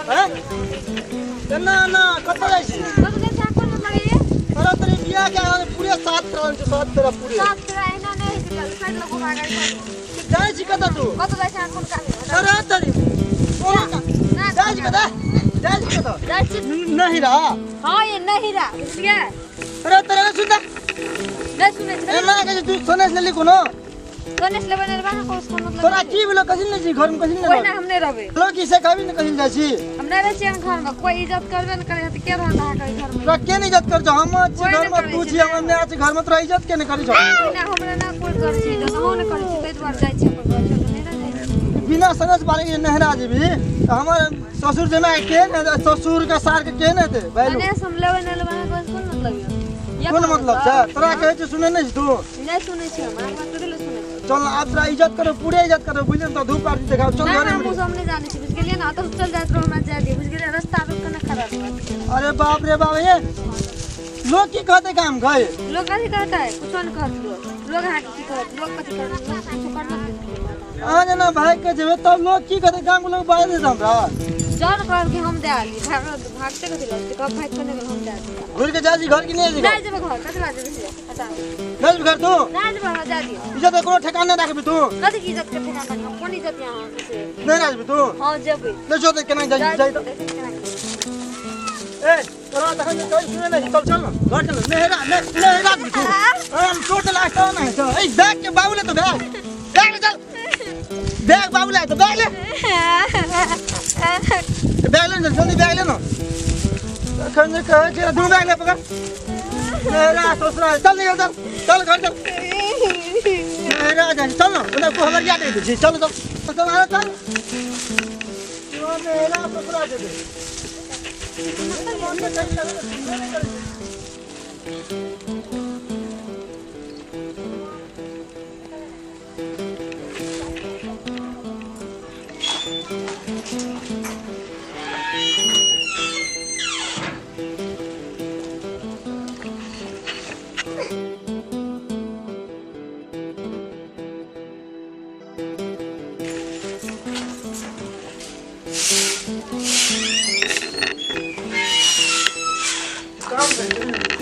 हैं ना ना कत जाइसी कत जाइसी आपन लगे अरे तेरे बियाह के पूरे 7 करा जो 7 तेरा पूरे 7 तेरा एना नहीं चल साइड लोग भागा जाइसी कत तू कत जाइसी आपन का अरे तेरी बोला का जाइसी कत जाइसी नहीं रहा हां ये नहीं रहा बुझलिए अरे तेरे सुनता नहीं सुने ए ना के तू सुने से लिखो ना गणेश लेबन रहबा को उसका मतलब तोरा की बोलो कजिन नहीं जी घर में कजिन कोई नहीं ना हमने रहबे लोग की से कभी नहीं कजिन जाइसी हम नहीं रहे छियन घर में कोई इज्जत करबे न करे त के रहना है घर में तोरा के नहीं इज्जत कर जो हम अच्छे घर में तू छी हम ने अच्छे घर में तोरा इज्जत के नहीं करी छ ना हमरा ना कोई कर छी त हम न करी छी तै द्वार जाय छी अपन घर से नहीं रह बिना समझ पाले के नहरा जी भी हमर ससुर जना के ससुर के सार के नहीं थे भाई गणेश हम लेबे न लेबा कोन मतलब ये कौन मतलब छ तोरा कहे छ सुने नहीं तू नहीं सुने छी हम बात तो दिल सुने चल आप तोरा इज्जत करो पूरे इज्जत करो बुझल तो धूप आरती दिखाओ चल घरे में हम नहीं जाने छी बुझ गेलिए ना तो चल जात रहो हमरा जा दे बुझ गेलिए रास्ता रोक के ना खराब अरे बाप रे बाप ये लोग की कहते काम गए लोग कथी कहता है कुछ न कहत लोग हां की कहत लोग कथी करना आ जना भाई के जेबे तब लोग की कहते काम लोग बाहर से हमरा जौन कर के हम दे आली भागते कथी लगते कब भाग करने हम दे आली घुर के जाजी घर की नहीं जी नहीं जेबे घर कथी लाजे से पता नहीं घर तू नहीं जेबे जा दी इज्जत कोनो ठिकाना रखबी तू कथी की इज्जत के ठिकाना हम कोन इज्जत यहां से नहीं राजबी तू हां जेबे नहीं जो केना जाई तो ए तोरा तखन कोई सुने नहीं चल चल घर चल नहरा नहरा भी तू हम छोट लास्ट नहीं तो ए बैग के बाबूले तो बैग बैग चल बैग बाबूले तो बैग ले बैग ले जल्दी बैग ले ना तखन कहे कि दू बैग ले पकड़ नहरा ससुरा चल निकल चल घर चल नहरा जा चल ना उधर को खबर या दे दे चल चल चल आ चल तो नहरा ससुरा दे दे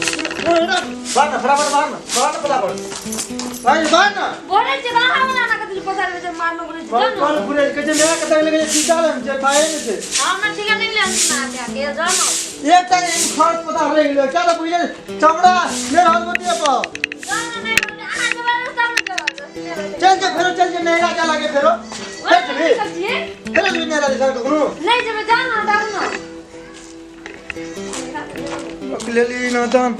बाना फटाफट बाना फटाफट भाई बाना बोले जे बाहर वाला ना कथी पसार में मारनो बोले जानो कल पूरे के जे मेरा कतक लगे टीका ले जे पाए में से हम ना ठीक नहीं ले ना के जानो एक टाइम खर्च पता रह गेलो क्या तो बुझे चमड़ा मेरा हाथ में दे पा जानो नहीं बोले आ जे रास्ता में चल जे नहीं राजा लगे फेरो फिर भी नहीं राजा तो कोनो नहीं जे जानो डाल ना ले ली ना दान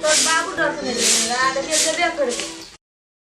तो बाबू डर से नहीं ले रहा देखिए जब कर